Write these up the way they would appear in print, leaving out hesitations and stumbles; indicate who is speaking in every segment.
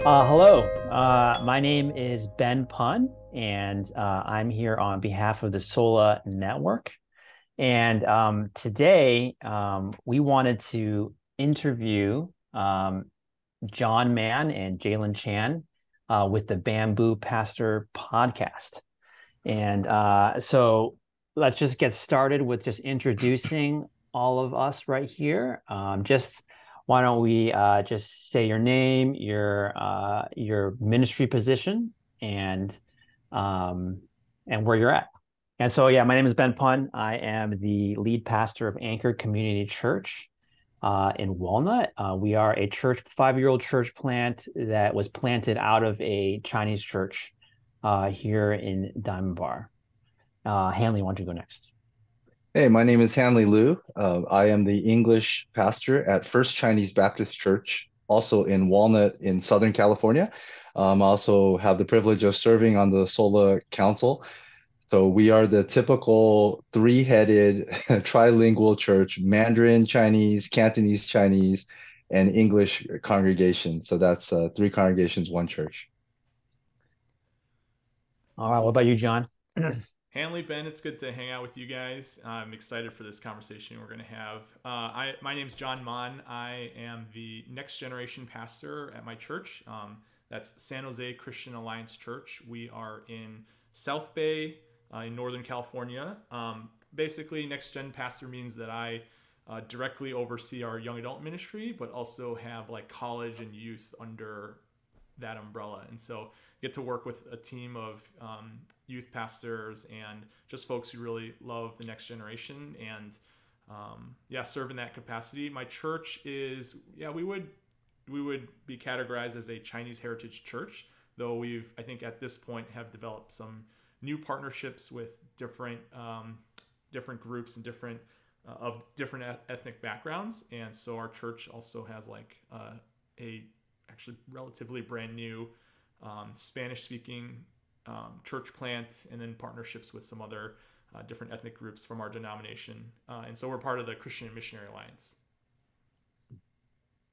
Speaker 1: Hello, my name is Ben Pun, and I'm here on behalf of the SOLA Network. And today we wanted to interview John Mann and Jalon Chan with the Bamboo Pastor podcast. And so let's just get started with just introducing all of us right here. Just why don't we just say your name, your ministry position, and um, and where you're at. And so, yeah, my name is Ben Pun. I am the lead pastor of Anchor Community Church in Walnut. We are a church, 5-year-old church plant that was planted out of a Chinese church here in Diamond Bar. Hanley, why don't you go next?
Speaker 2: Hey, my name is Hanley Liu. I am the English pastor at First Chinese Baptist Church, also in Walnut in Southern California. I also have the privilege of serving on the SOLA Council. So we are the typical three-headed trilingual church, Mandarin Chinese, Cantonese Chinese, and English congregation. So that's three congregations, one church.
Speaker 1: All right, what about you, John?
Speaker 3: Hanley, Ben, it's good to hang out with you guys. I'm excited for this conversation we're going to have. My name's John Mann. I am the next generation pastor at my church. That's San Jose Christian Alliance Church. We are in South Bay in Northern California. Basically, next gen pastor means that I directly oversee our young adult ministry, but also have like college and youth under that umbrella. And so get to work with a team of youth pastors and just folks who really love the next generation and serve in that capacity. My church is, we would be categorized as a Chinese heritage church, though I think at this point have developed some new partnerships with different groups and different ethnic backgrounds. And so our church also has like a actually relatively brand new Spanish speaking church plant, and then partnerships with some other different ethnic groups from our denomination. And so we're part of the Christian Missionary Alliance.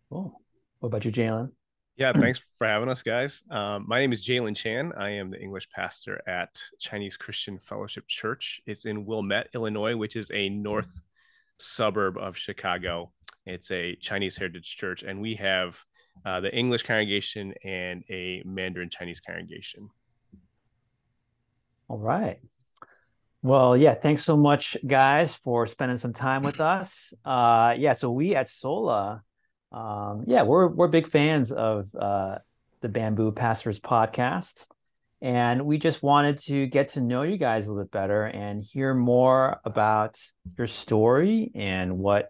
Speaker 1: Cool. What about you, Jalen?
Speaker 4: Yeah, thanks for having us, guys. My name is Jalon Chan. I am the English pastor at Chinese Christian Fellowship Church. It's in Wilmette, Illinois, which is a north suburb of Chicago. It's a Chinese heritage church, and we have the English congregation and a Mandarin Chinese congregation.
Speaker 1: All right. Well, yeah, thanks so much, guys, for spending some time with us. So we at Sola, we're big fans of the Bamboo Pastors podcast, and we just wanted to get to know you guys a little bit better and hear more about your story and what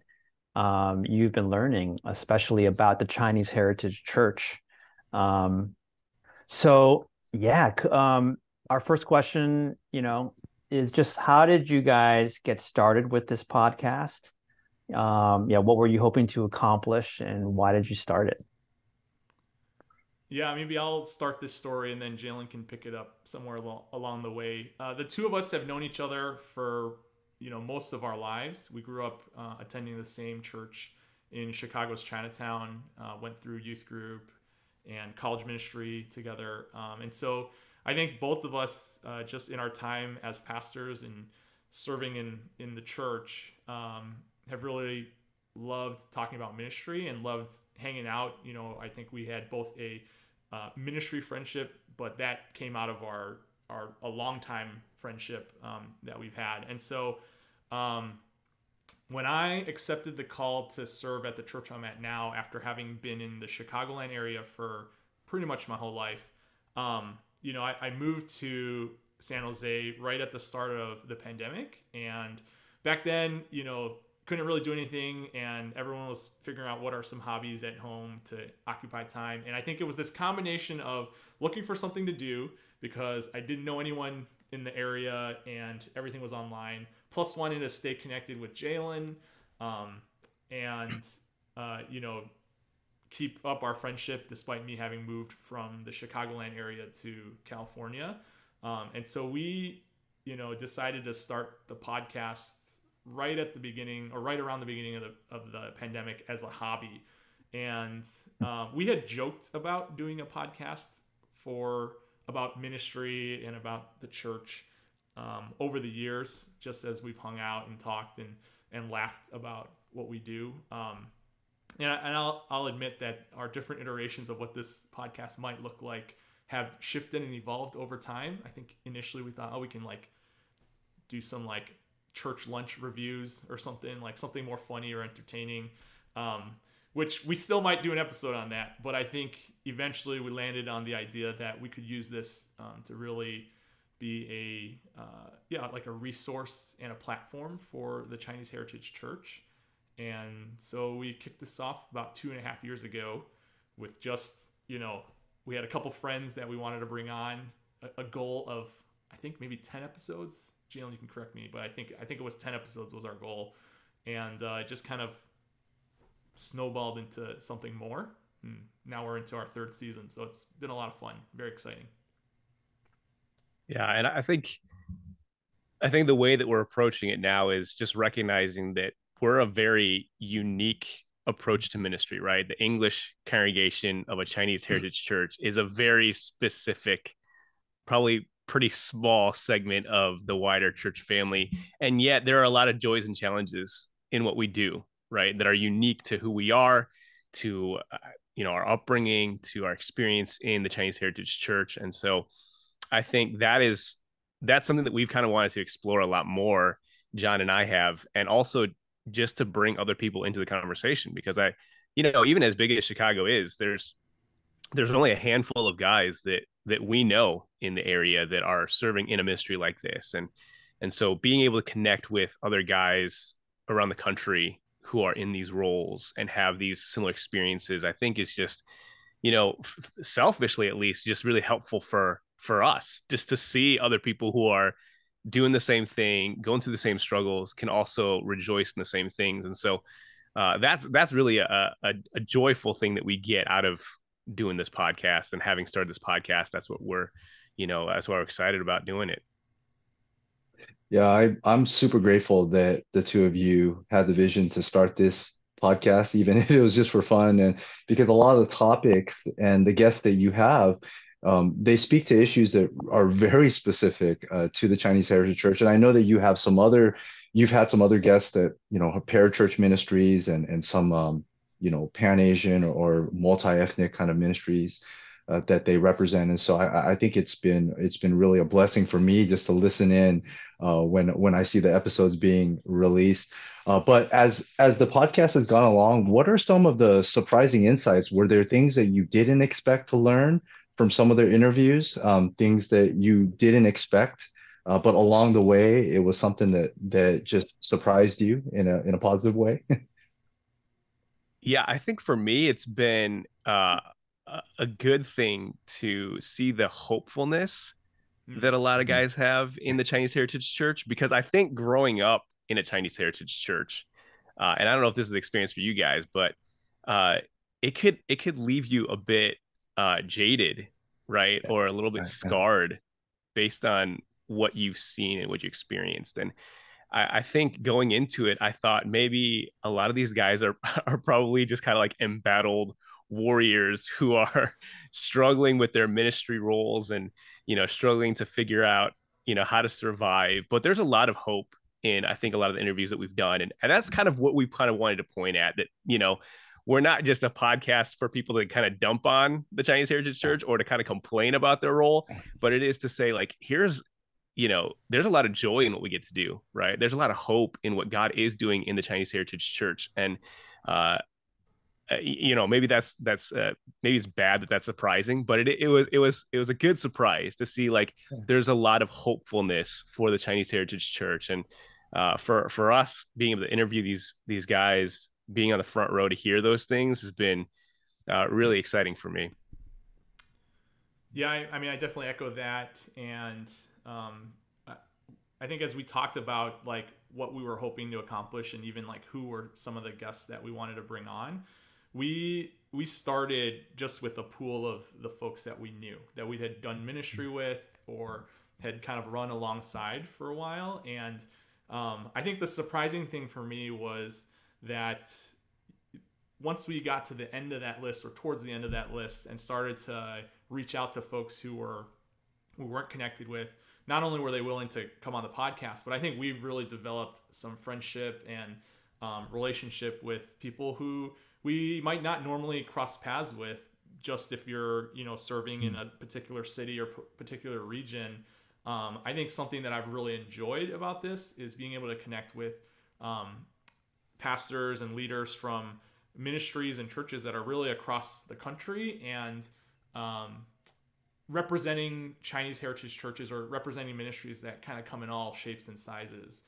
Speaker 1: you've been learning, especially about the Chinese Heritage Church. Um, so yeah, our first question, is just how did you guys get started with this podcast? What were you hoping to accomplish, and why did you start it?
Speaker 3: Yeah, maybe I'll start this story and then Jalen can pick it up somewhere along the way. The two of us have known each other for most of our lives. We grew up attending the same church in Chicago's Chinatown. Went through youth group and college ministry together, and so I think both of us, just in our time as pastors and serving in the church, have really loved talking about ministry and loved hanging out. I think we had both a ministry friendship, but that came out of our a long time friendship that we've had. And so when I accepted the call to serve at the church I'm at now, after having been in the Chicagoland area for pretty much my whole life, I moved to San Jose right at the start of the pandemic. And back then, couldn't really do anything. And everyone was figuring out what are some hobbies at home to occupy time. And I think it was this combination of looking for something to do because I didn't know anyone in the area and everything was online, plus wanting to stay connected with Jalon, and, keep up our friendship despite me having moved from the Chicagoland area to California. And so we, decided to start the podcast right at the beginning or right around the beginning of the pandemic as a hobby. And we had joked about doing a podcast about ministry and about the church over the years, just as we've hung out and talked and laughed about what we do. And I'll admit that our different iterations of what this podcast might look like have shifted and evolved over time. I think initially we thought, oh, we can like do some like church lunch reviews or something, like something more funny or entertaining, which we still might do an episode on that. But I think eventually we landed on the idea that we could use this to really be like a resource and a platform for the Chinese Heritage Church. And so we kicked this off about 2.5 years ago with just, we had a couple friends that we wanted to bring on, a goal of, I think maybe 10 episodes. Jalon, you can correct me, but I think it was 10 episodes was our goal. And it just kind of snowballed into something more. And now we're into our 3rd season. So it's been a lot of fun. Very exciting.
Speaker 4: Yeah. And I think the way that we're approaching it now is just recognizing that we're a very unique approach to ministry, right? The English congregation of a Chinese Heritage Church is a very specific, probably pretty small segment of the wider church family. And yet there are a lot of joys and challenges in what we do, right? That are unique to who we are, to, our upbringing, to our experience in the Chinese Heritage Church. And so I think that's something that we've kind of wanted to explore a lot more, John and I have, and also just to bring other people into the conversation, because even as big as Chicago is, there's only a handful of guys that we know in the area that are serving in a ministry like this. And so being able to connect with other guys around the country who are in these roles and have these similar experiences, I think is just, selfishly at least, just really helpful for us, just to see other people who are doing the same thing, going through the same struggles, can also rejoice in the same things. And so that's really a joyful thing that we get out of doing this podcast and having started this podcast. That's what that's why we're excited about doing it.
Speaker 2: Yeah, I'm super grateful that the two of you had the vision to start this podcast, even if it was just for fun. And because a lot of the topics and the guests that you have, they speak to issues that are very specific to the Chinese Heritage Church. And I know that you've had some other guests that, have parachurch ministries and some, Pan-Asian or multi-ethnic kind of ministries that they represent. And so I think it's been really a blessing for me just to listen in when I see the episodes being released. But as the podcast has gone along, what are some of the surprising insights? Were there things that you didn't expect to learn from some of their interviews, things that you didn't expect, but along the way, it was something that just surprised you in a positive way?
Speaker 4: Yeah, I think for me, it's been a good thing to see the hopefulness that a lot of guys have in the Chinese Heritage Church, because I think growing up in a Chinese Heritage Church, and I don't know if this is the experience for you guys, but it could leave you a bit jaded, right, or a little bit scarred based on what you've seen and what you experienced. And I think going into it, I thought maybe a lot of these guys are probably just kind of like embattled warriors who are struggling with their ministry roles and, struggling to figure out, how to survive. But there's a lot of hope in, I think, a lot of the interviews that we've done. And that's kind of what we've kind of wanted to point at, that, we're not just a podcast for people to kind of dump on the Chinese Heritage Church or to kind of complain about their role, but it is to say, like, there's a lot of joy in what we get to do, right? There's a lot of hope in what God is doing in the Chinese Heritage Church. And, maybe maybe it's bad that that's surprising, but it was a good surprise to see, like, there's a lot of hopefulness for the Chinese Heritage Church. And for us being able to interview these guys, being on the front row to hear those things has been really exciting for me.
Speaker 3: Yeah, I mean, I definitely echo that. And I think as we talked about, like, what we were hoping to accomplish and even like who were some of the guests that we wanted to bring on, we started just with a pool of the folks that we knew, that we had done ministry with or had kind of run alongside for a while. And I think the surprising thing for me was that once we got to the end of that list or towards the end of that list and started to reach out to folks who weren't connected with, not only were they willing to come on the podcast, but I think we've really developed some friendship and relationship with people who we might not normally cross paths with, just if you're, serving in a particular city or particular region. I think something that I've really enjoyed about this is being able to connect with pastors and leaders from ministries and churches that are really across the country, and representing Chinese heritage churches or representing ministries that kind of come in all shapes and sizes.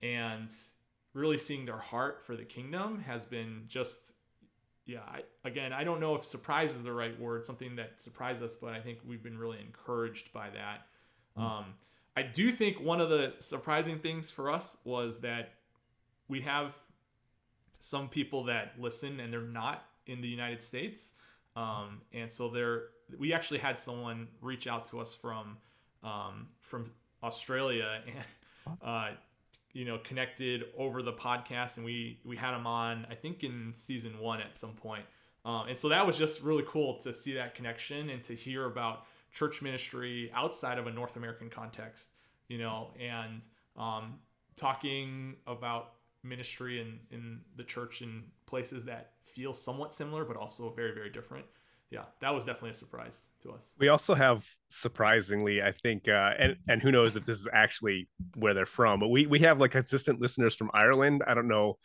Speaker 3: And really seeing their heart for the kingdom has been just, I don't know if surprise is the right word, something that surprised us, but I think we've been really encouraged by that. I do think one of the surprising things for us was that we have some people that listen and they're not in the United States. And so we actually had someone reach out to us from Australia and, connected over the podcast, and we had him on, I think in season 1 at some point. And so that was just really cool to see that connection and to hear about church ministry outside of a North American context, and talking about ministry in the church in places that feel somewhat similar, but also very, very different. Yeah, that was definitely a surprise to us.
Speaker 4: We also have, surprisingly, I think, and who knows if this is actually where they're from, but we have like consistent listeners from Ireland. I don't know,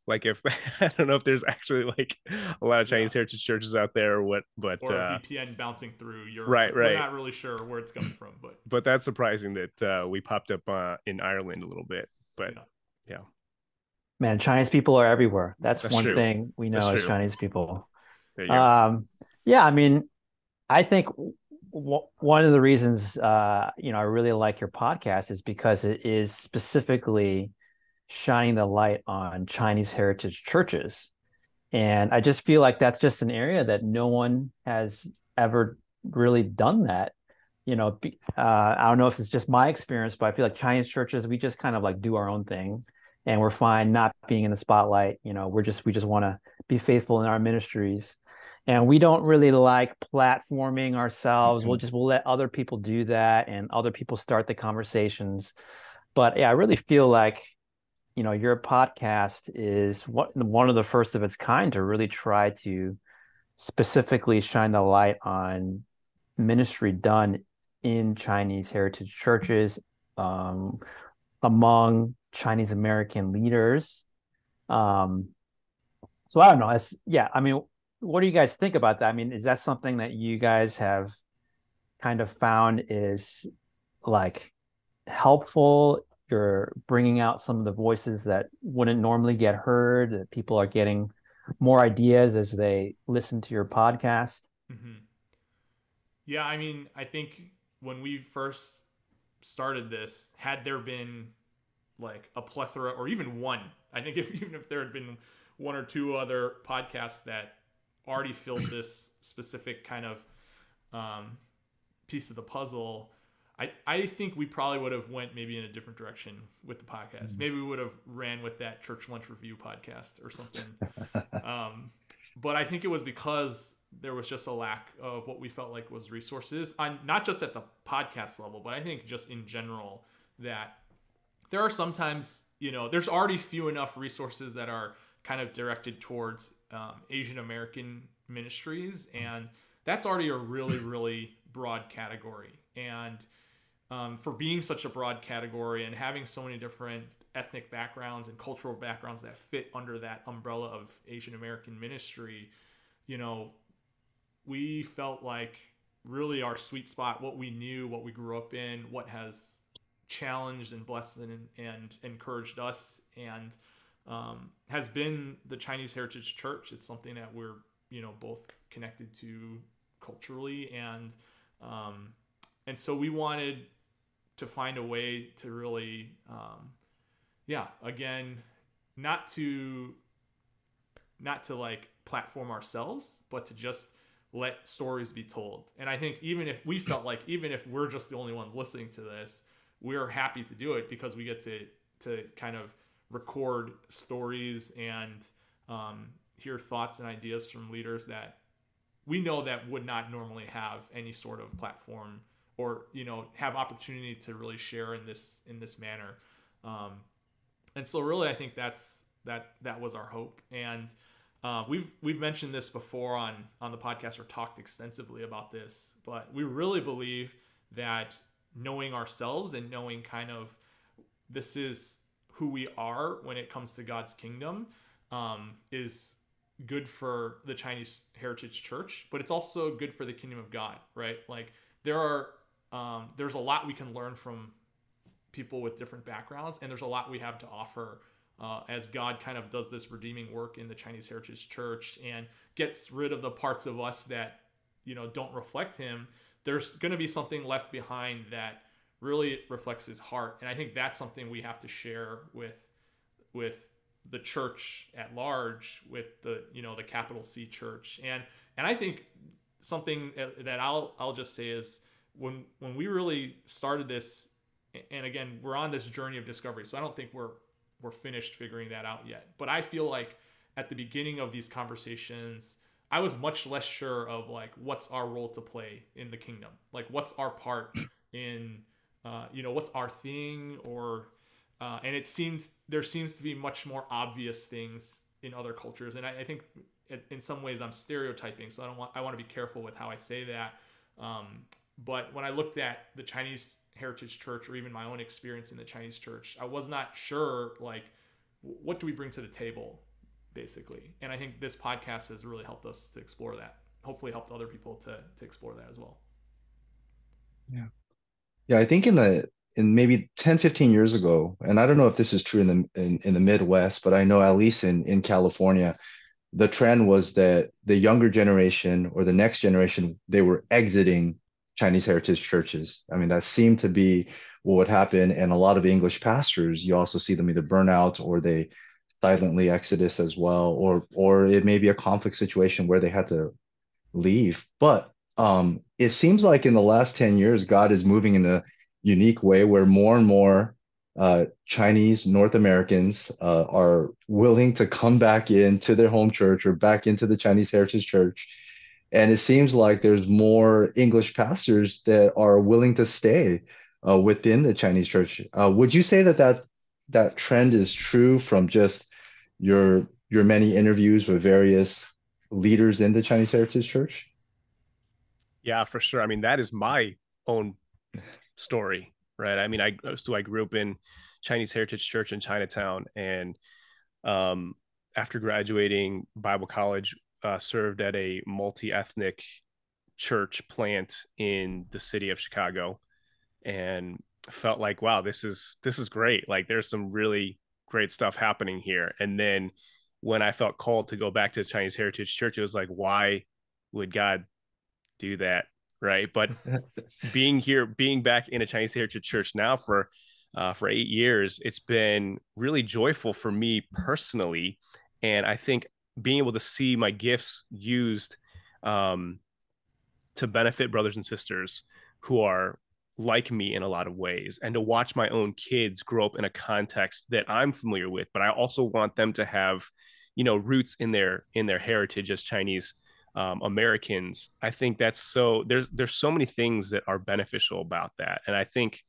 Speaker 4: like if I don't know if there's actually like a lot of Chinese heritage churches out there or what, but
Speaker 3: or a VPN bouncing through Europe.
Speaker 4: Right.
Speaker 3: We're not really sure where it's coming from,
Speaker 4: but that's surprising that we popped up in Ireland a little bit. But yeah.
Speaker 1: Man, Chinese people are everywhere. That's one
Speaker 4: true.
Speaker 1: thing we know as Chinese people.
Speaker 4: There you go.
Speaker 1: Yeah, I mean, I think one of the reasons I really like your podcast is because it is specifically shining the light on Chinese heritage churches. And I just feel like that's just an area that no one has ever really done that. I don't know if it's just my experience, but I feel like Chinese churches, we just kind of like do our own thing and we're fine not being in the spotlight. We just want to be faithful in our ministries. And we don't really like platforming ourselves. We'll let other people do that and other people start the conversations. But yeah, I really feel like, your podcast is one of the first of its kind to really try to specifically shine the light on ministry done in Chinese heritage churches, among Chinese American leaders. So I don't know. What do you guys think about that? I mean, is that something that you guys have kind of found is like helpful? You're bringing out some of the voices that wouldn't normally get heard, that people are getting more ideas as they listen to your podcast?
Speaker 3: Mm-hmm. Yeah, I mean, I think when we first started this, had there been like a plethora or even one, I think even if there had been one or two other podcasts that already filled this specific kind of piece of the puzzle, I think we probably would have went maybe in a different direction with the podcast. Mm-hmm. Maybe we would have ran with that Church Lunch Review podcast or something. But I think it was because there was just a lack of what we felt like was resources, not just at the podcast level, but I think just in general, that there are sometimes, there's already few enough resources that are kind of directed towards Asian American ministries, and that's already a really, really broad category. And for being such a broad category and having so many different ethnic backgrounds and cultural backgrounds that fit under that umbrella of Asian American ministry, we felt like really our sweet spot, what we knew, what we grew up in, what has challenged and blessed and encouraged us, and has been the Chinese Heritage Church. It's something that we're, both connected to culturally, and so we wanted to find a way to really, again, not to like platform ourselves, but to just let stories be told. And I think even if we're just the only ones listening to this, we're happy to do it because we get to kind of record stories and hear thoughts and ideas from leaders that we know that would not normally have any sort of platform or have opportunity to really share in this manner. And so really I think that was our hope. And we've mentioned this before on the podcast or talked extensively about this, but we really believe that knowing ourselves and knowing kind of this is who we are when it comes to God's kingdom is good for the Chinese Heritage Church, but it's also good for the kingdom of God, right? Like there's a lot we can learn from people with different backgrounds, and there's a lot we have to offer as God kind of does this redeeming work in the Chinese Heritage Church and gets rid of the parts of us that don't reflect him. There's going to be something left behind that really reflects his heart, and I think that's something we have to share with the church at large, with the the capital C church. And I think something that I'll just say is when we really started this, and again we're on this journey of discovery, so I don't think we're finished figuring that out yet, but I feel like at the beginning of these conversations I was much less sure of like what's our role to play in the kingdom, like what's our part in what's our thing, or and there seems to be much more obvious things in other cultures. And I think in some ways I'm stereotyping, so I want to be careful with how I say that. But when I looked at the Chinese Heritage Church, or even my own experience in the Chinese church, I was not sure, like, what do we bring to the table, basically. And I think this podcast has really helped us to explore that. Hopefully helped other people to explore that as well.
Speaker 2: Yeah. Yeah, I think in maybe 10, 15 years ago, and I don't know if this is true in the Midwest, but I know at least in California, the trend was that the younger generation or the next generation, they were exiting Chinese heritage churches. I mean, that seemed to be what would happen. And a lot of English pastors, you also see them either burn out or they silently exodus as well, or it may be a conflict situation where they had to leave. But it seems like in the last 10 years, God is moving in a unique way where more and more Chinese North Americans are willing to come back into their home church or back into the Chinese Heritage Church. And it seems like there's more English pastors that are willing to stay within the Chinese church. Would you say that trend is true from just your many interviews with various leaders in the Chinese Heritage Church?
Speaker 4: Yeah, for sure. I mean, that is my own story, right? I mean, I grew up in Chinese Heritage Church in Chinatown, and after graduating Bible college, served at a multi-ethnic church plant in the city of Chicago, and felt like, wow, this is great. Like, there's some really great stuff happening here. And then when I felt called to go back to the Chinese Heritage Church, it was like, why would God do that? Right. But being back in a Chinese Heritage Church now for 8 years, it's been really joyful for me personally. And I think being able to see my gifts used to benefit brothers and sisters who are like me in a lot of ways, and to watch my own kids grow up in a context that I'm familiar with, but I also want them to have, roots in their heritage as Chinese Americans. I think that's there's so many things that are beneficial about that. And I think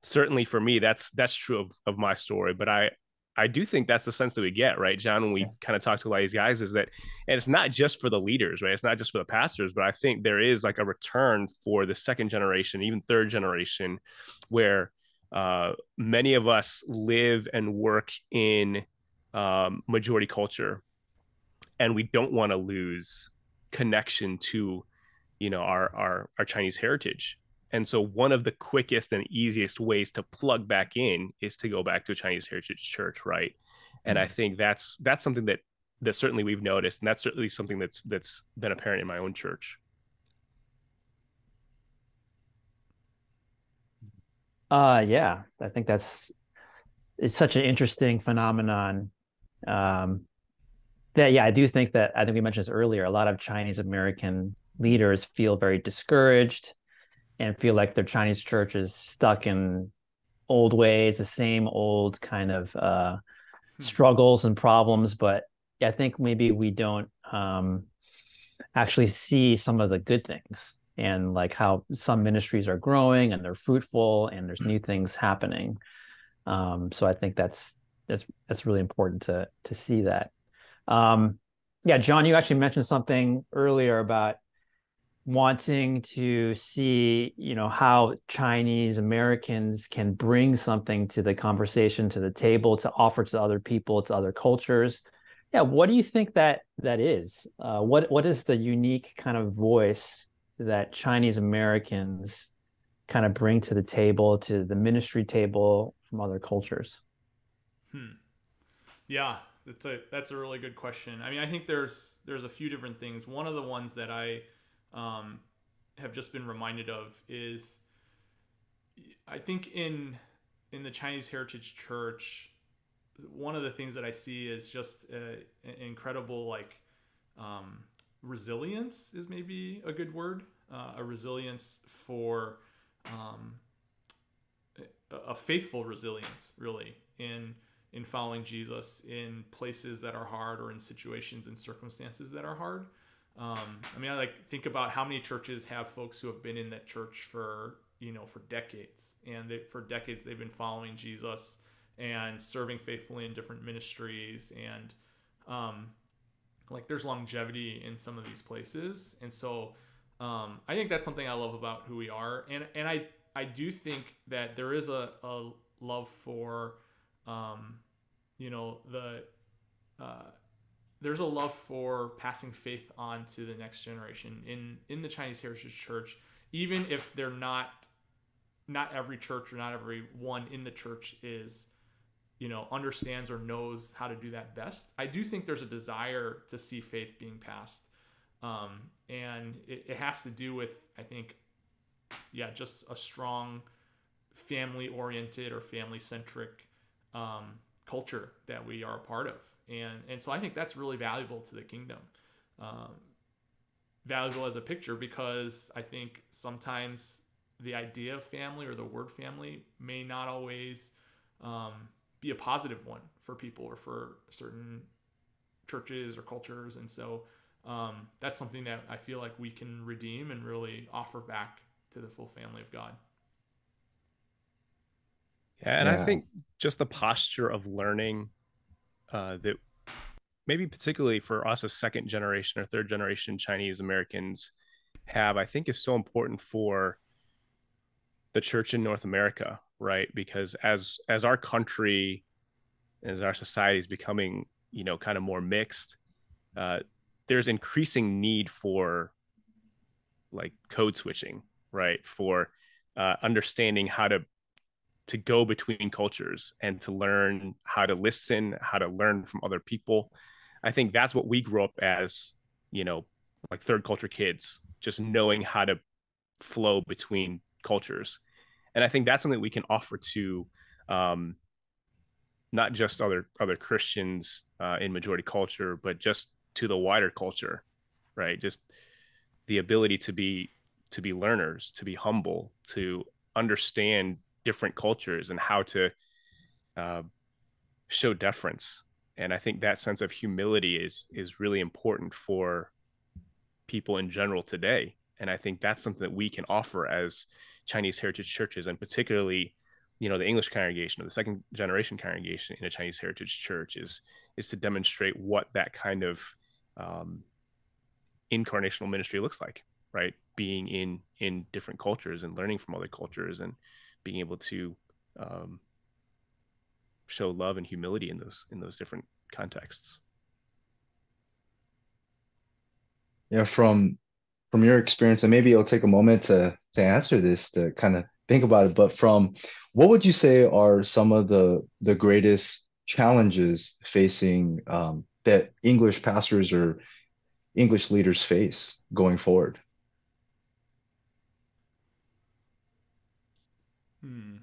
Speaker 4: certainly for me, that's true of my story, but I do think that's the sense that we get, right, John, when we kind of talk to a lot of these guys, is that, and it's not just for the leaders, right? It's not just for the pastors, but I think there is like a return for the second generation, even third generation, where many of us live and work in majority culture, and we don't want to lose connection to our Chinese heritage. And so one of the quickest and easiest ways to plug back in is to go back to a Chinese Heritage Church, right? And I think that's something that certainly we've noticed, and that's certainly something that's been apparent in my own church.
Speaker 1: Yeah, I think it's such an interesting phenomenon. I do think that, I think we mentioned this earlier, a lot of Chinese American leaders feel very discouraged and feel like their Chinese church is stuck in old ways, the same old kind of struggles and problems. But I think maybe we don't actually see some of the good things and like how some ministries are growing and they're fruitful and there's new things happening. So I think that's really important to see that. Yeah, John, you actually mentioned something earlier about wanting to see, how Chinese Americans can bring something to the conversation, to the table, to offer to other people, to other cultures. Yeah, what do you think that is? What is the unique kind of voice that Chinese Americans kind of bring to the table, to the ministry table from other cultures?
Speaker 3: Hmm. Yeah, that's a really good question. I mean, I think there's a few different things. One of the ones that I um, have just been reminded of is I think in the Chinese Heritage Church, one of the things that I see is just an incredible um, resilience is maybe a good word. A resilience for um, a faithful resilience, really, in following Jesus in places that are hard or in situations and circumstances that are hard. I mean, I think about how many churches have folks who have been in that church for for decades, and for decades they've been following Jesus and serving faithfully in different ministries, and there's longevity in some of these places, and so I think that's something I love about who we are, and I do think that there is a love for the uh, there's a love for passing faith on to the next generation in the Chinese Heritage Church, even if they're not every church or not everyone in the church is understands or knows how to do that best. I do think there's a desire to see faith being passed, and it has to do with, I think, yeah, just a strong family oriented or family centric culture that we are a part of, and so I think that's really valuable to the kingdom, um, valuable as a picture, because I think sometimes the idea of family or the word family may not always um, be a positive one for people or for certain churches or cultures, and so that's something that I feel like we can redeem and really offer back to the full family of God.
Speaker 4: Yeah, and I
Speaker 2: Yeah.
Speaker 4: think just the posture of learning that maybe particularly for us as second generation or third generation Chinese Americans have, I think is so important for the church in North America, right? Because as our country, as our society is becoming, kind of more mixed, uh, there's increasing need for like code switching, right? For understanding how to go between cultures and to learn how to listen, how to learn from other people. I think that's what we grew up as, like third culture kids, just knowing how to flow between cultures. And I think that's something we can offer to um, not just other Christians in majority culture, but just to the wider culture, right? Just the ability to be learners, to be humble, to understand different cultures and how to uh, show deference. And I think that sense of humility is really important for people in general today. And I think that's something that we can offer as Chinese heritage churches, and particularly, the English congregation or the second generation congregation in a Chinese heritage church is to demonstrate what that kind of um, incarnational ministry looks like, right? Being in different cultures and learning from other cultures and being able to um, show love and humility in those different contexts.
Speaker 2: Yeah, from your experience, and maybe it'll take a moment to answer this, to kind of think about it, but from what would you say are some of the greatest challenges facing that English pastors or English leaders face going forward?
Speaker 3: Hmm.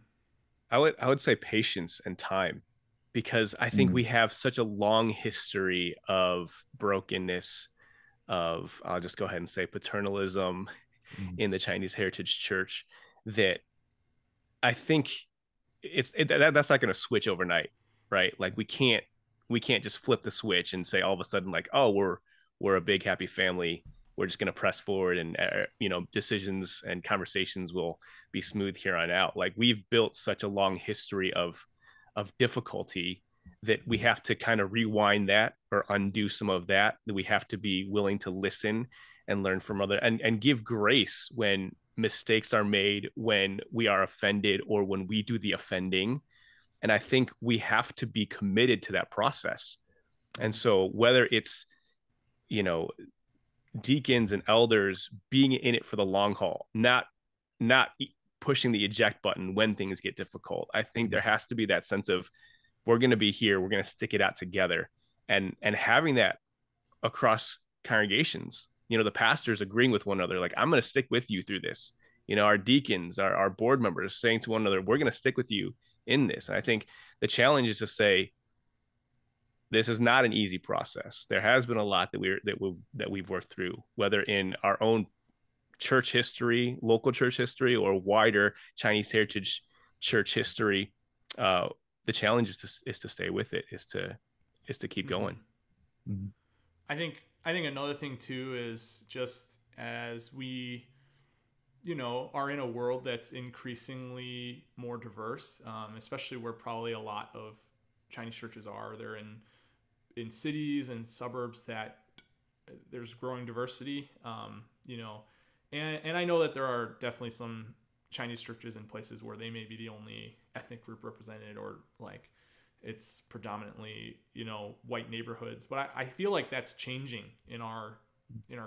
Speaker 4: I would say patience and time, because I think we
Speaker 2: Mm,
Speaker 4: have such a long history of brokenness, of, I'll just go ahead and say, paternalism
Speaker 2: mm,
Speaker 4: in the Chinese heritage church, that I think that's not going to switch overnight, right? Like we can't we can't just flip the switch and say all of a sudden like, oh, we're a big happy family, we're just going to press forward, and decisions and conversations will be smooth here on out. Like, we've built such a long history of difficulty that we have to kind of rewind that or undo some of that we have to be willing to listen and learn from other, and give grace when mistakes are made, when we are offended, or when we do the offending. And I think we have to be committed to that process. And so whether it's, deacons and elders being in it for the long haul, not pushing the eject button when things get difficult, I think there has to be that sense of, we're going to be here, we're going to stick it out together, and having that across congregations, the pastors agreeing with one another, like, I'm going to stick with you through this. Our deacons, our board members saying to one another, we're going to stick with you in this. And I think the challenge is to say, this is not an easy process. There has been a lot that we've worked through, whether in our own church history, local church history, or wider Chinese heritage church history. The challenge is to stay with it, is to keep going.
Speaker 3: Mm-hmm. I think another thing too is, just as we, are in a world that's increasingly more diverse, especially where probably a lot of Chinese churches are. They're in cities and suburbs that there's growing diversity, and I know that there are definitely some Chinese churches in places where they may be the only ethnic group represented, or like it's predominantly, white neighborhoods. But I feel like that's changing in our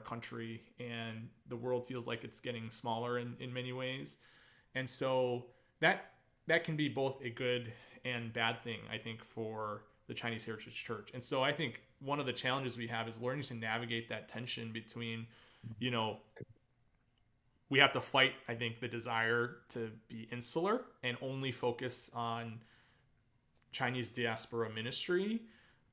Speaker 3: country, and the world feels like it's getting smaller in many ways. And so that can be both a good and bad thing, I think, for the Chinese Heritage Church. And so I think one of the challenges we have is learning to navigate that tension between, we have to fight, I think, the desire to be insular and only focus on Chinese diaspora ministry,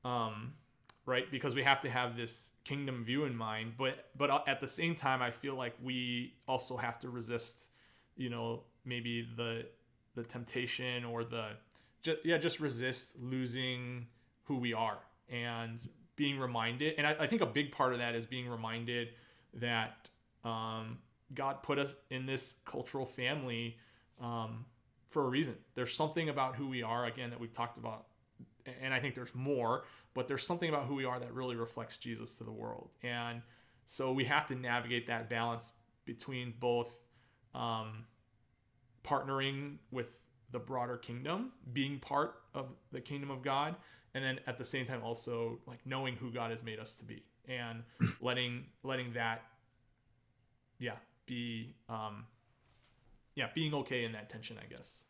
Speaker 3: right? Because we have to have this kingdom view in mind, but at the same time, I feel like we also have to resist, maybe the temptation, or just resist losing who we are, and being reminded. And I think a big part of that is being reminded that God put us in this cultural family for a reason. There's something about who we are, again, that we've talked about, and I think there's more, but there's something about who we are that really reflects Jesus to the world. And so we have to navigate that balance between both partnering with the broader kingdom, being part of the kingdom of God, and then at the same time also like knowing who God has made us to be, and letting that be being okay in that tension, I guess.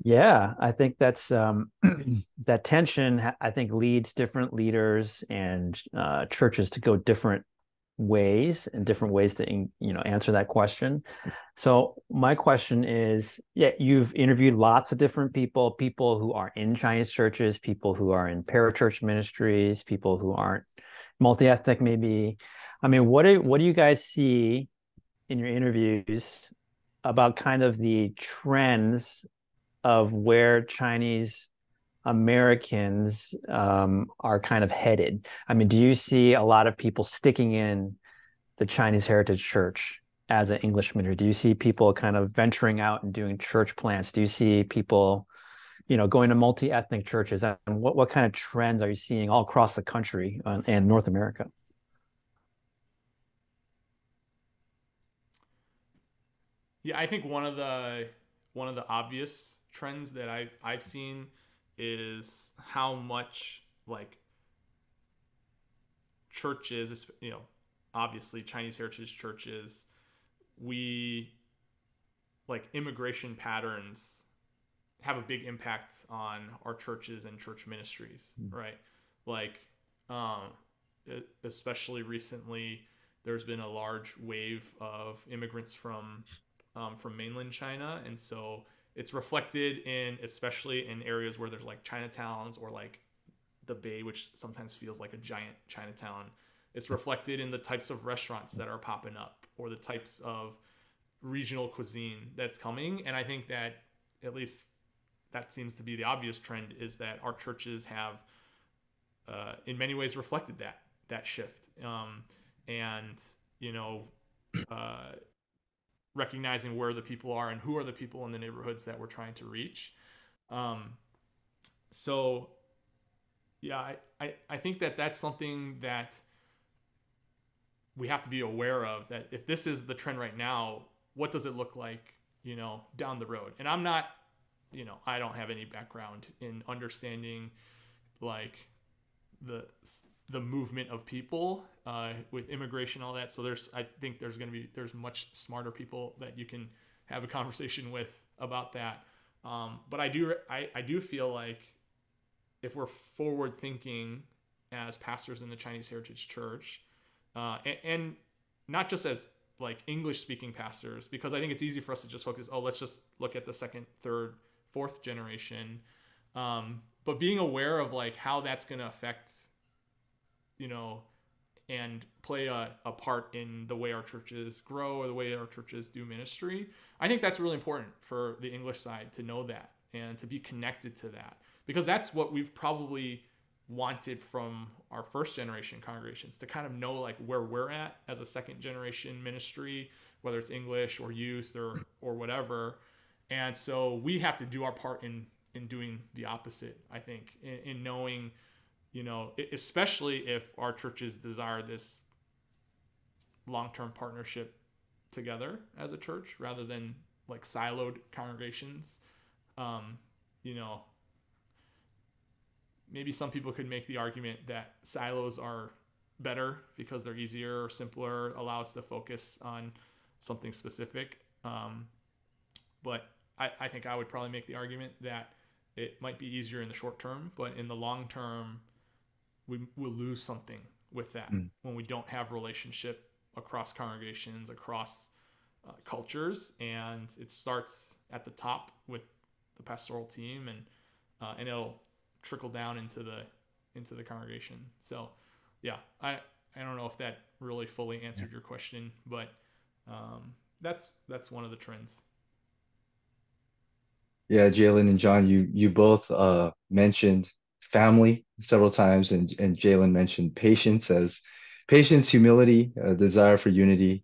Speaker 1: Yeah, I think that's that tension, I think, leads different leaders and churches to go different ways, and different ways to answer that question. So my question is, you've interviewed lots of different people who are in Chinese churches, people who are in parachurch ministries, people who aren't multi-ethnic maybe. I mean, what do you guys see in your interviews about kind of the trends of where Chinese Americans are kind of headed? I mean, do you see a lot of people sticking in the Chinese Heritage Church as an English major? Do you see people kind of venturing out and doing church plants? Do you see people, going to multi-ethnic churches? And what kind of trends are you seeing all across the country and North America?
Speaker 3: Yeah, I think one of the obvious trends that I've seen is how much like churches, obviously Chinese heritage churches, we like immigration patterns have a big impact on our churches and church ministries, right? Like, especially recently, there's been a large wave of immigrants from mainland China, and so it's reflected especially in areas where there's like Chinatowns, or like the Bay, which sometimes feels like a giant Chinatown. It's reflected in the types of restaurants that are popping up, or the types of regional cuisine that's coming. And I think that, at least that seems to be the obvious trend, is that our churches have in many ways reflected that shift, and uh, recognizing where the people are and who are the people in the neighborhoods that we're trying to reach. So yeah, I think that's something that we have to be aware of, that if this is the trend right now, what does it look like, down the road? And I'm not, I don't have any background in understanding like the movement of people with immigration, all that. So I think there's much smarter people that you can have a conversation with about that. But I do feel like if we're forward thinking as pastors in the Chinese Heritage Church, and not just as like English speaking pastors, because I think it's easy for us to just focus, let's just look at the second, third, fourth generation. But being aware of like how that's going to affect, and play a part in the way our churches grow or the way our churches do ministry. I think that's really important for the English side to know that and to be connected to that, because that's what we've probably wanted from our first generation congregations, to kind of know like where we're at as a second generation ministry, whether it's English or youth or whatever. And so we have to do our part in doing the opposite, I think, in knowing, especially if our churches desire this long-term partnership together as a church rather than like siloed congregations. Maybe some people could make the argument that silos are better because they're easier or simpler, allow us to focus on something specific. But I think I would probably make the argument that it might be easier in the short term, but in the long term, we'll lose something with that when we don't have relationship across congregations, across cultures. And it starts at the top with the pastoral team, and it'll trickle down into the congregation. So yeah, I don't know if that really fully answered your question, but that's one of the trends.
Speaker 2: Yeah, Jalon and John, you both mentioned family several times, and Jalon mentioned patience, humility, desire for unity.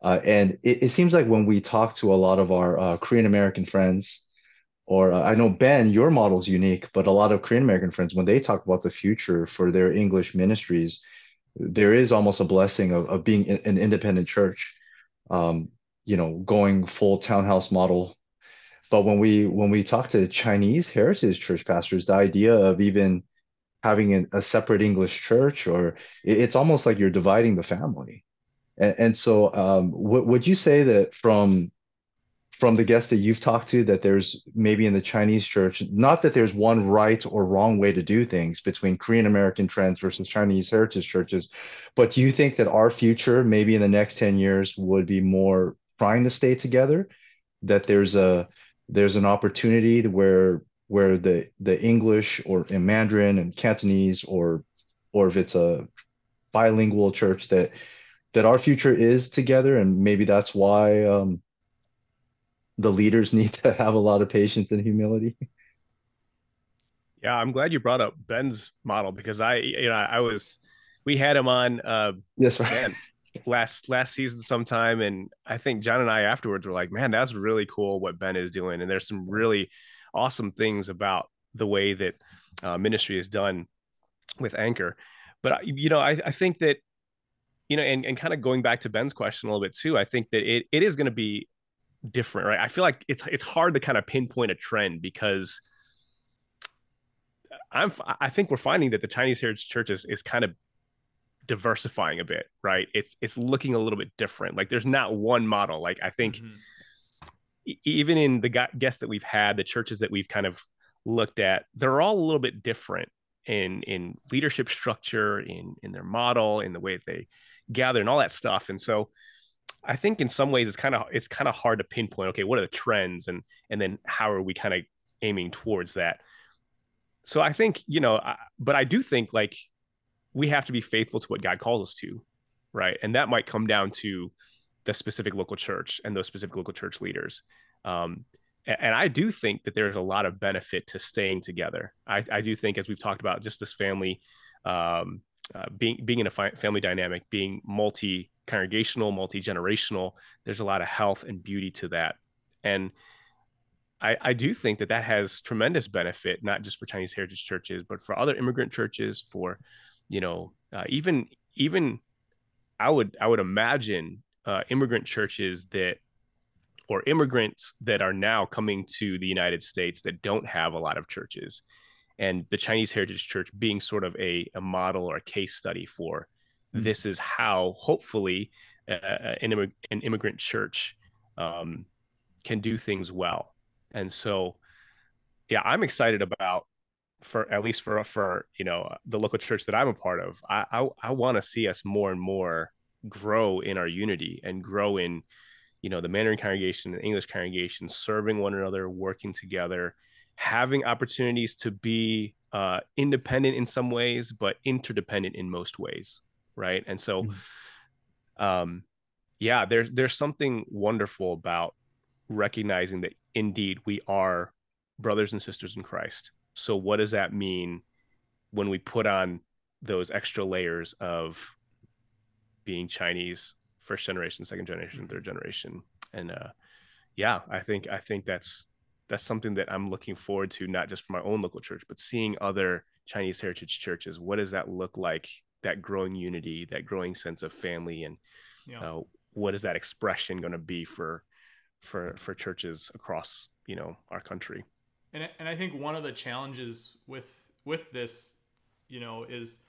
Speaker 2: And it seems like when we talk to a lot of our Korean American friends, or I know Ben, your model's unique, but a lot of Korean American friends, when they talk about the future for their English ministries, there is almost a blessing of being an independent church, going full townhouse model. But when we talk to Chinese heritage church pastors, the idea of even having a separate English church, or it's almost like you're dividing the family. And so, would you say that from the guests that you've talked to, that there's maybe in the Chinese church, not that there's one right or wrong way to do things between Korean American trends versus Chinese heritage churches, but do you think that our future, maybe in the next 10 years, would be more trying to stay together? That there's an opportunity to where the English or in Mandarin and Cantonese, or if it's a bilingual church, that our future is together, and maybe that's why the leaders need to have a lot of patience and humility.
Speaker 4: Yeah, I'm glad you brought up Ben's model, because we had him on,
Speaker 2: Yes, right.
Speaker 4: man, last season sometime, and I think John and I afterwards were like, man, that's really cool what Ben is doing, and there's some really awesome things about the way that ministry is done with Anchor. But I think that, and kind of going back to Ben's question a little bit too, I think that it is going to be different, right? I feel like it's hard to kind of pinpoint a trend, because I think we're finding that the Chinese heritage churches is kind of diversifying a bit, right? It's looking a little bit different. Like there's not one model. Like I think even in the guests that we've had, the churches that we've kind of looked at, they're all a little bit different in leadership structure, in their model, in the way that they gather and all that stuff. And so I think in some ways it's kind of hard to pinpoint, okay, what are the trends, and then how are we kind of aiming towards that? So I think, but I do think like we have to be faithful to what God calls us to, right? And that might come down to the specific local church and those specific local church leaders. And I do think that there's a lot of benefit to staying together. I do think, as we've talked about, just this family, being in a family dynamic, being multi-congregational, multi-generational, there's a lot of health and beauty to that. And I do think that has tremendous benefit, not just for Chinese heritage churches, but for other immigrant churches, for, even I would imagine immigrant churches or immigrants that are now coming to the United States that don't have a lot of churches, and the Chinese Heritage Church being sort of a model or a case study for this is how hopefully an immigrant church can do things well. And so, yeah, I'm excited about, for at least for the local church that I'm a part of. I want to see us more and more grow in our unity and grow in the Mandarin congregation and English congregation, serving one another, working together, having opportunities to be independent in some ways, but interdependent in most ways, right? And so, yeah, there's something wonderful about recognizing that indeed we are brothers and sisters in Christ. So what does that mean when we put on those extra layers of being Chinese, first generation, second generation, third generation? And yeah, I think that's something that I'm looking forward to, not just for my own local church, but seeing other Chinese heritage churches. What does that look like? That growing unity, that growing sense of family, and what is that expression going to be for churches across our country?
Speaker 3: And I think one of the challenges with this, is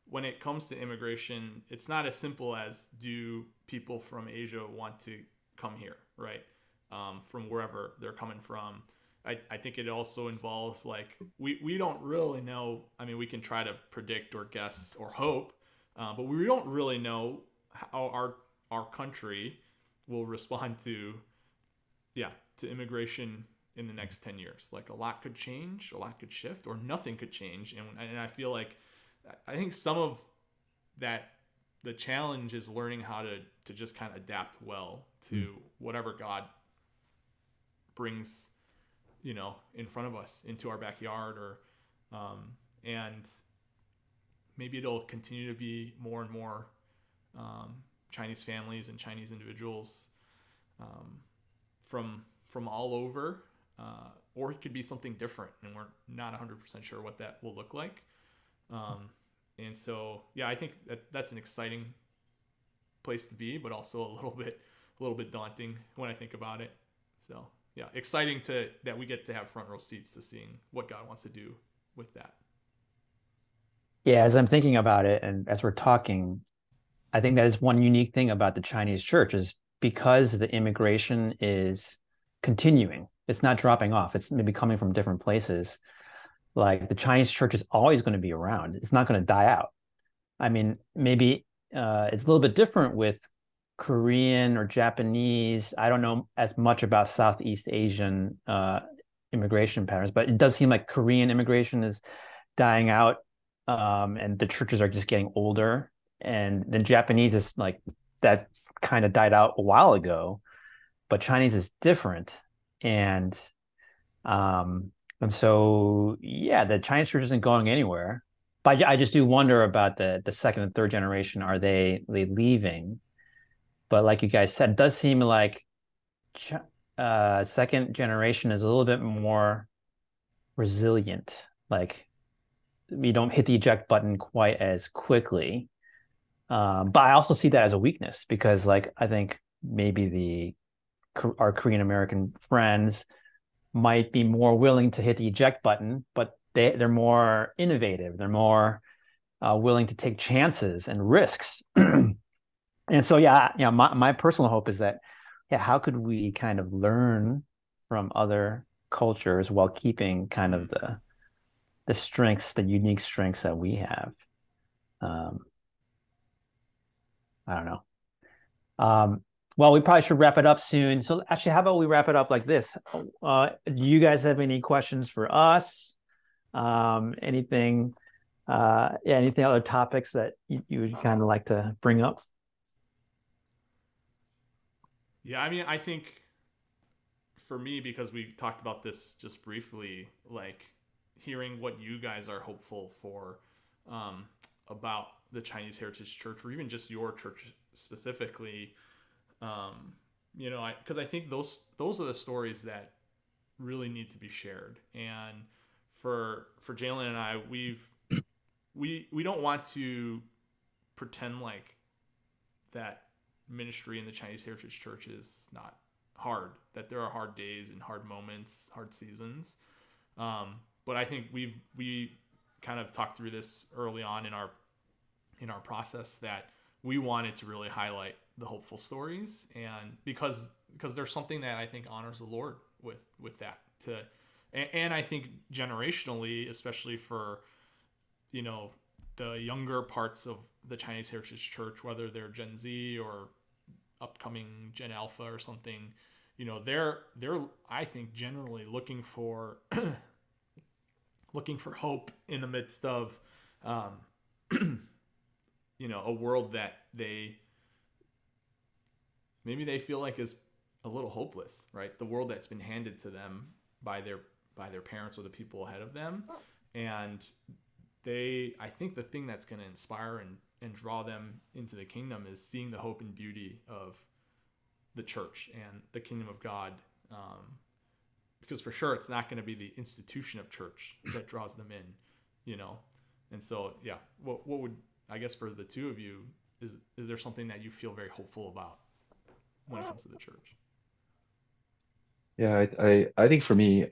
Speaker 3: when it comes to immigration, it's not as simple as, do people from Asia want to come here, right? From wherever they're coming from. I think it also involves, like, we don't really know. I mean, we can try to predict or guess or hope, but we don't really know how our country will respond to immigration in the next 10 years. Like, a lot could change, a lot could shift, or nothing could change. And I feel like, I think some of that, the challenge is learning how to just kind of adapt well to whatever God brings, in front of us, into our backyard, or, and maybe it'll continue to be more and more Chinese families and Chinese individuals from all over, or it could be something different, and we're not 100% sure what that will look like. And so, yeah, I think that's an exciting place to be, but also a little bit daunting when I think about it. So, yeah, exciting that we get to have front row seats to seeing what God wants to do with that.
Speaker 1: Yeah, as I'm thinking about it, and as we're talking, I think that is one unique thing about the Chinese church, is because the immigration is continuing. It's not dropping off. It's maybe coming from different places. Like, the Chinese church is always going to be around. It's not going to die out. I mean, maybe it's a little bit different with Korean or Japanese. I don't know as much about Southeast Asian immigration patterns, but it does seem like Korean immigration is dying out, and the churches are just getting older. And then Japanese is like, that kind of died out a while ago, but Chinese is different. And so, yeah, the Chinese church isn't going anywhere. But I just do wonder about the second and third generation. Are they leaving? But like you guys said, it does seem like second generation is a little bit more resilient. Like, we don't hit the eject button quite as quickly. But I also see that as a weakness, because, like, I think maybe our Korean American friends might be more willing to hit the eject button, but they're more innovative. They're more willing to take chances and risks. And so, yeah, my personal hope is that, yeah, how could we kind of learn from other cultures while keeping kind of the strengths, the unique strengths that we have. I don't know. Well, we probably should wrap it up soon. So actually, how about we wrap it up like this? Do you guys have any questions for us? Anything other topics that you would kind of like to bring up?
Speaker 3: Yeah, I mean, I think for me, because we talked about this just briefly, like hearing what you guys are hopeful for about the Chinese Heritage Church, or even just your church specifically, because I think those are the stories that really need to be shared. And for Jalon and I, we don't want to pretend like that ministry in the Chinese Heritage Church is not hard, that there are hard days and hard moments, hard seasons. But I think we kind of talked through this early on in our process, that we wanted to really highlight the hopeful stories, and because there's something that I think honors the Lord with that, and I think generationally, especially for the younger parts of the Chinese Heritage Church, whether they're Gen Z or upcoming Gen Alpha or something, they're I think generally looking for hope in the midst of a world that maybe they feel like is a little hopeless, right? The world that's been handed to them by their parents or the people ahead of them. And I think the thing that's going to inspire and draw them into the kingdom is seeing the hope and beauty of the church and the kingdom of God. Because for sure, it's not going to be the institution of church that draws them in, And so, yeah, what would, I guess for the two of you, is there something that you feel very hopeful about when it comes to the church?
Speaker 2: Yeah, I think for me,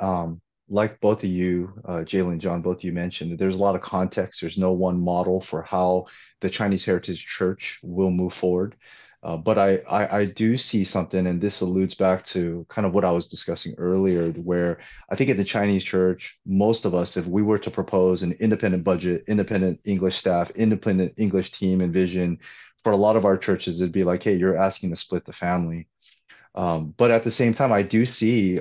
Speaker 2: like both of you, Jalon, John, both of you mentioned, there's a lot of context. There's no one model for how the Chinese Heritage Church will move forward. But I do see something, and this alludes back to kind of what I was discussing earlier, where I think in the Chinese church, most of us, if we were to propose an independent budget, independent English staff, independent English team and vision, for a lot of our churches, it'd be like, hey, you're asking to split the family. But at the same time, I do see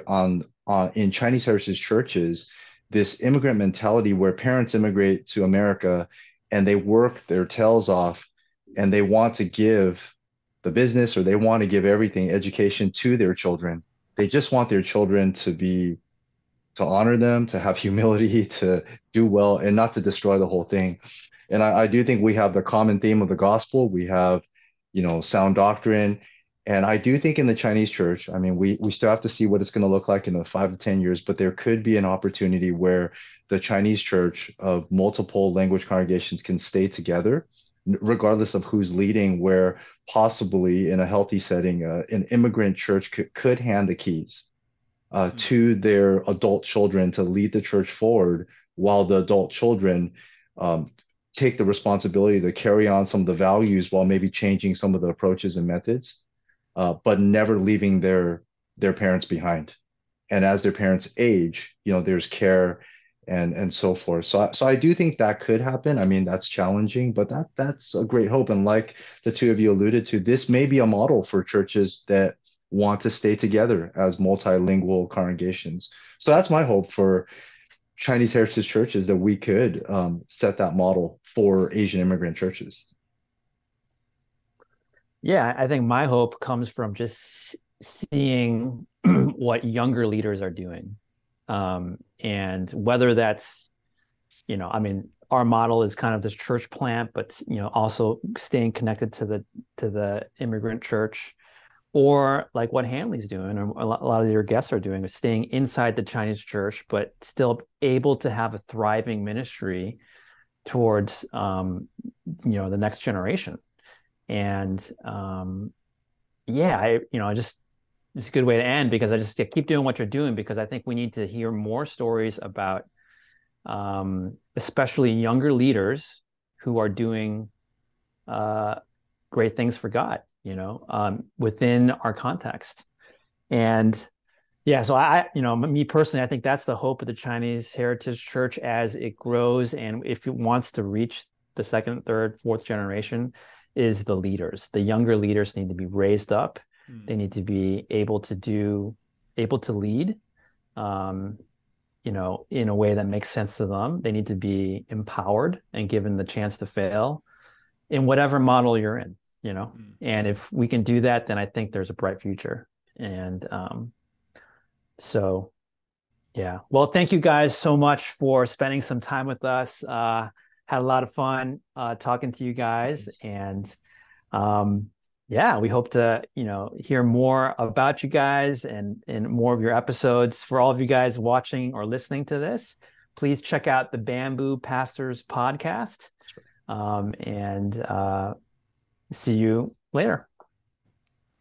Speaker 2: in Chinese heritage churches this immigrant mentality where parents immigrate to America and they work their tails off and they want to give the business, or they want to give everything, education, to their children. They just want their children to honor them, to have humility, to do well, and not to destroy the whole thing. And I do think we have the common theme of the gospel. We have, sound doctrine. And I do think in the Chinese church, I mean, we still have to see what it's going to look like in the 5 to 10 years, but there could be an opportunity where the Chinese church of multiple language congregations can stay together, regardless of who's leading, where possibly in a healthy setting, an immigrant church could hand the keys to their adult children to lead the church forward, while the adult children um, take the responsibility to carry on some of the values while maybe changing some of the approaches and methods, but never leaving their parents behind. And as their parents age, there's care and so forth. So I do think that could happen. I mean, that's challenging, but that's a great hope. And like the two of you alluded to, this may be a model for churches that want to stay together as multilingual congregations. So that's my hope for Chinese heritage churches, that we could set that model for Asian immigrant churches.
Speaker 1: Yeah, I think my hope comes from just seeing what younger leaders are doing. And whether that's, I mean, our model is kind of this church plant, but, also staying connected to the immigrant church, or like what Hanley's doing, or a lot of your guests are doing, is staying inside the Chinese church, but still able to have a thriving ministry towards, the next generation. And yeah, it's a good way to end, because I just keep doing what you're doing, because I think we need to hear more stories about especially younger leaders who are doing great things for God, within our context. And yeah, so me personally, I think that's the hope of the Chinese Heritage Church as it grows, and if it wants to reach the second, third, fourth generation, is the leaders. The younger leaders need to be raised up. They need to be able to lead, in a way that makes sense to them. They need to be empowered and given the chance to fail in whatever model you're in, And if we can do that, then I think there's a bright future. And So yeah. Well, thank you guys so much for spending some time with us. Had a lot of fun talking to you guys, and yeah, we hope to, hear more about you guys and more of your episodes. For all of you guys watching or listening to this, please check out the Bamboo Pastors podcast, and see you later.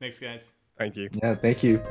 Speaker 3: Thanks, guys.
Speaker 4: Thank you.
Speaker 2: Yeah, thank you.